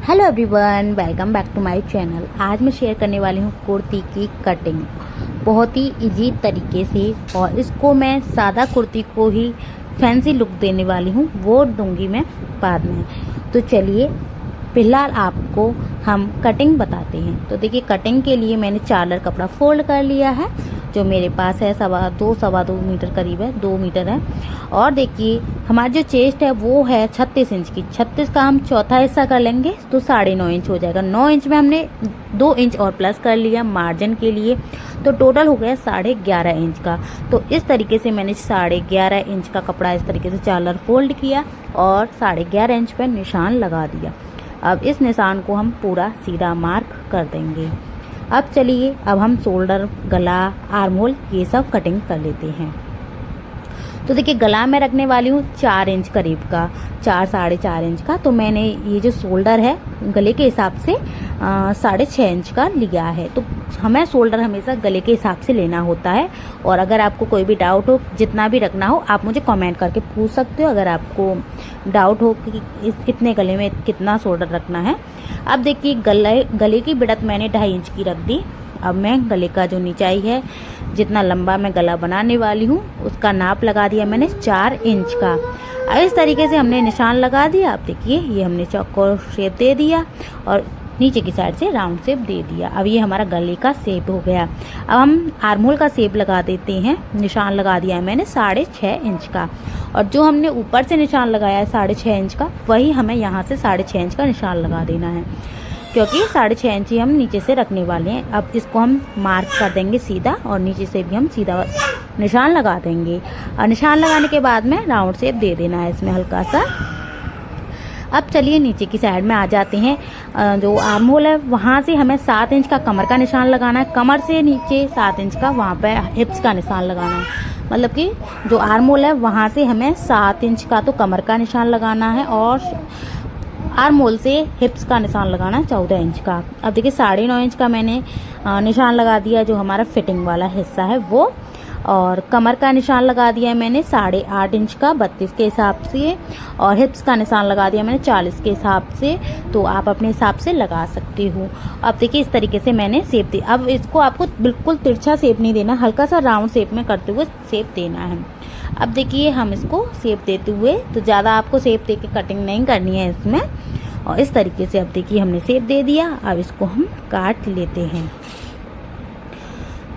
Hello everyone, welcome back to my channel. आज मैं share करने वाली हूँ कुर्ती की कटिंग बहुत ही इजी तरीके से, और इसको मैं सादा कुर्ती को ही फैंसी लुक देने वाली हूँ, वो दूंगी मैं बाद में। तो चलिए फिलहाल आपको हम कटिंग बताते हैं। तो देखिए, कटिंग के लिए मैंने चादर कपड़ा फोल्ड कर लिया है, जो मेरे पास है सवा दो मीटर करीब है, 2 मीटर है। और देखिए हमारी जो चेस्ट है वो है 36 इंच की। 36 का हम चौथा हिस्सा कर लेंगे तो 9.5 इंच हो जाएगा। 9 इंच में हमने 2 इंच और प्लस कर लिया मार्जिन के लिए, तो टोटल हो गया 11.5 इंच का। तो इस तरीके से मैंने 11.5 इंच का कपड़ा इस तरीके से चादर फोल्ड किया और 11.5 इंच पर निशान लगा दिया। अब इस निशान को हम पूरा सीधा मार्क कर देंगे। अब चलिए, अब हम शोल्डर, गला, आर्म होल ये सब कटिंग कर लेते हैं। तो देखिए, गला में रखने वाली हूँ 4 इंच करीब का, 4-4.5 इंच का। तो मैंने ये जो शोल्डर है गले के हिसाब से 6.5 इंच का लिया है। तो हमें शोल्डर हमेशा गले के हिसाब से लेना होता है। और अगर आपको कोई भी डाउट हो, जितना भी रखना हो, आप मुझे कमेंट करके पूछ सकते हो, अगर आपको डाउट हो कि इतने गले में कितना शोल्डर रखना है। अब देखिए, गले की बढ़त मैंने 2.5 इंच की रख दी। अब मैं गले का जो नीचाई है, जितना लंबा मैं गला बनाने वाली हूँ, उसका नाप लगा दिया मैंने 4 इंच का। अब इस तरीके से हमने निशान लगा दिया। अब देखिए, ये हमने चौकोर शेप दे दिया और नीचे की साइड से राउंड शेप दे दिया। अब ये हमारा गले का शेप हो गया। अब हम आर्म होल का शेप लगा देते हैं। निशान लगा दिया है मैंने 6.5 इंच का, और जो हमने ऊपर से निशान लगाया है 6.5 इंच का, वही हमें यहाँ से 6.5 इंच का निशान लगा देना है, क्योंकि 6.5 इंच ही हम नीचे से रखने वाले हैं। अब इसको हम मार्क कर देंगे सीधा, और नीचे से भी हम सीधा निशान लगा देंगे। और निशान लगाने के बाद में राउंड शेप दे देना है इसमें हल्का सा। अब चलिए नीचे की साइड में आ जाते हैं। जो आर्म होल है वहाँ से हमें 7 इंच का कमर का निशान लगाना है। कमर से नीचे 7 इंच का वहाँ पे हिप्स का निशान लगाना है। मतलब कि जो आर्म होल है वहाँ से हमें 7 इंच का तो कमर का निशान लगाना है, और आर्म होल से हिप्स का निशान लगाना है 14 इंच का। अब देखिए, 9.5 इंच का मैंने निशान लगा दिया, जो हमारा फिटिंग वाला हिस्सा है वो। और कमर का निशान लगा दिया है मैंने 8.5 इंच का 32 के हिसाब से, और हिप्स का निशान लगा दिया मैंने 40 के हिसाब से। तो आप अपने हिसाब से लगा सकते हो। अब देखिए, इस तरीके से मैंने शेप दी। अब इसको आपको बिल्कुल तिरछा शेप नहीं देना, हल्का सा राउंड शेप में करते हुए शेप देना है। अब देखिए, हम इसको शेप देते हुए, तो ज़्यादा आपको शेप दे के कटिंग नहीं करनी है इसमें। और इस तरीके से अब देखिए हमने शेप दे दिया। अब इसको हम काट लेते हैं।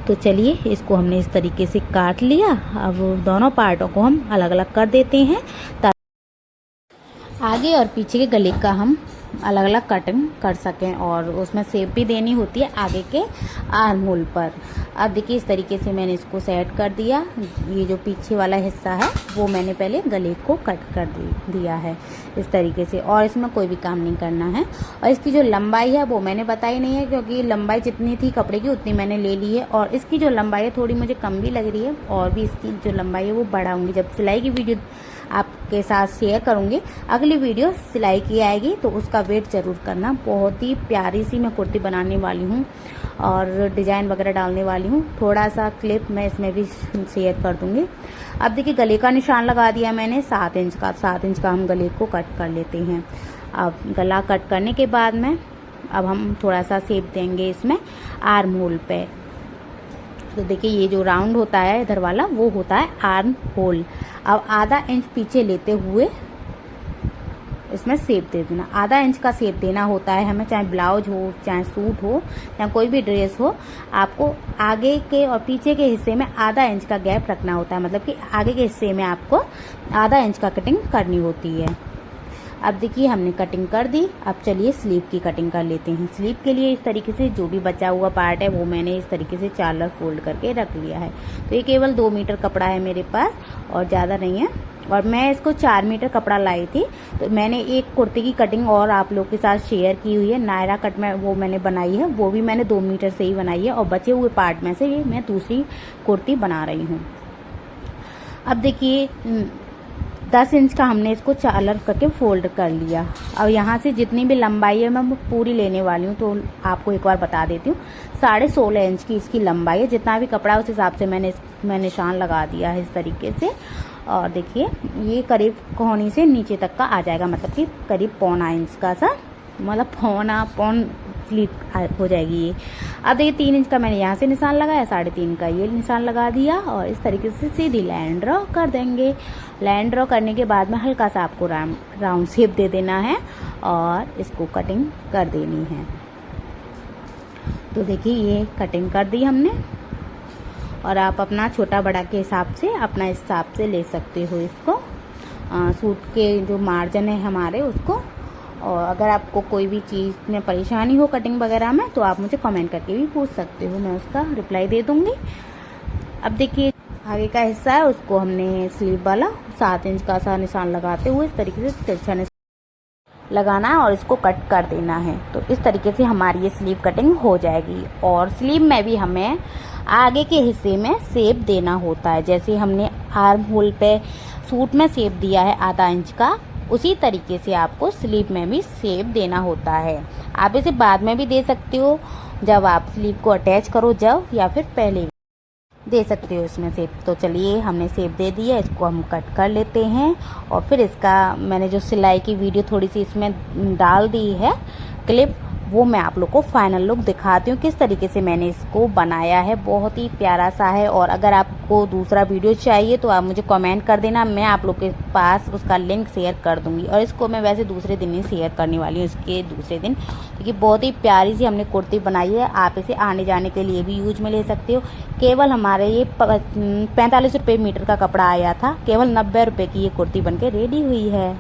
तो चलिए, इसको हमने इस तरीके से काट लिया। अब दोनों पार्टों को हम अलग अलग कर देते हैं, ताकि आगे और पीछे के गले का हम अलग अलग कटिंग कर सकें, और उसमें शेप भी देनी होती है आगे के आर्म होल पर। अब देखिए, इस तरीके से मैंने इसको सेट कर दिया। ये जो पीछे वाला हिस्सा है वो मैंने पहले गले को कट कर दिया है इस तरीके से, और इसमें कोई भी काम नहीं करना है। और इसकी जो लंबाई है वो मैंने बताई नहीं है, क्योंकि लंबाई जितनी थी कपड़े की उतनी मैंने ले ली है। और इसकी जो लंबाई है थोड़ी मुझे कम भी लग रही है, और भी इसकी जो लंबाई है वो बढ़ाऊंगी। जब सिलाई की वीडियो आपके साथ शेयर करूंगी, अगली वीडियो सिलाई की आएगी, तो उसका वेट ज़रूर करना। बहुत ही प्यारी सी मैं कुर्ती बनाने वाली हूँ, और डिज़ाइन वगैरह डालने वाली हूँ। थोड़ा सा क्लिप मैं इसमें भी शेयर कर दूँगी। अब देखिए, गले का निशान लगा दिया मैंने 7 इंच का। 7 इंच का हम गले को कट कर लेते हैं। अब गला कट करने के बाद में अब हम थोड़ा सा शेप देंगे इसमें आर्म होल पे। तो देखिए, ये जो राउंड होता है इधर वाला, वो होता है आर्म होल। अब आधा इंच पीछे लेते हुए इसमें शेप दे देना। आधा इंच का शेप देना होता है हमें, चाहे ब्लाउज हो, चाहे सूट हो, चाहे कोई भी ड्रेस हो। आपको आगे के और पीछे के हिस्से में आधा इंच का गैप रखना होता है। मतलब कि आगे के हिस्से में आपको आधा इंच का कटिंग करनी होती है। अब देखिए, हमने कटिंग कर दी। अब चलिए स्लीव की कटिंग कर लेते हैं। स्लीव के लिए इस तरीके से जो भी बचा हुआ पार्ट है वो मैंने इस तरीके से चादर फोल्ड करके रख लिया है। तो ये केवल 2 मीटर कपड़ा है मेरे पास, और ज़्यादा नहीं है। और मैं इसको 4 मीटर कपड़ा लाई थी। तो मैंने एक कुर्ती की कटिंग और आप लोग के साथ शेयर की हुई है, नायरा कट में वो मैंने बनाई है। वो भी मैंने 2 मीटर से ही बनाई है, और बचे हुए पार्ट में से ये मैं दूसरी कुर्ती बना रही हूँ। अब देखिए, 10 इंच का हमने इसको चादर करके फोल्ड कर लिया। अब यहाँ से जितनी भी लंबाई है मैं पूरी लेने वाली हूँ, तो आपको एक बार बता देती हूँ। 16.5 इंच की इसकी लंबाई है। जितना भी कपड़ा उस हिसाब से मैं निशान लगा दिया है इस तरीके से। और देखिए, ये करीब कोहनी से नीचे तक का आ जाएगा, मतलब कि करीब 1.25 इंच का सा मतलब पौन स्लीव हो जाएगी ये। अब देखिए 3 इंच का मैंने यहाँ से निशान लगाया, 3.5 का ये निशान लगा दिया और इस तरीके से सीधी लाइन ड्रॉ कर देंगे। लाइन ड्रॉ करने के बाद में हल्का सा आपको राउंड शेप दे देना है और इसको कटिंग कर देनी है। तो देखिए ये कटिंग कर दी हमने और आप अपना छोटा बड़ा के हिसाब से ले सकते हो इसको। सूट के जो मार्जिन है हमारे उसको। और अगर आपको कोई भी चीज़ में परेशानी हो कटिंग वगैरह में तो आप मुझे कमेंट करके भी पूछ सकते हो, मैं उसका रिप्लाई दे दूँगी। अब देखिए आगे का हिस्सा है उसको हमने स्लीव वाला 7 इंच का सा निशान लगाते हुए इस तरीके से तिरछा निशान लगाना है और इसको कट कर देना है। तो इस तरीके से हमारी ये स्लीव कटिंग हो जाएगी। और स्लीव में भी हमें आगे के हिस्से में शेप देना होता है। जैसे हमने आर्म होल पे सूट में शेप दिया है आधा इंच का, उसी तरीके से आपको स्लीव में भी शेप देना होता है। आप इसे बाद में भी दे सकते हो जब आप स्लीव को अटैच करो या फिर पहले दे सकते हो इसमें शेप। तो चलिए हमने शेप दे दिया, इसको हम कट कर लेते हैं। और फिर इसका मैंने जो सिलाई की वीडियो थोड़ी सी इसमें डाल दी है क्लिप, वो मैं आप लोग को फाइनल लुक दिखाती हूँ किस तरीके से मैंने इसको बनाया है। बहुत ही प्यारा सा है। और अगर आपको दूसरा वीडियो चाहिए तो आप मुझे कमेंट कर देना, मैं आप लोग के पास उसका लिंक शेयर कर दूंगी। और इसको मैं वैसे दूसरे दिन ही शेयर करने वाली हूँ, इसके दूसरे दिन, क्योंकि बहुत ही प्यारी सी हमने कुर्ती बनाई है। आप इसे आने जाने के लिए भी यूज में ले सकते हो। केवल हमारे ये 45 रुपये मीटर का कपड़ा आया था, केवल 90 रुपये की ये कुर्ती बन के रेडी हुई है।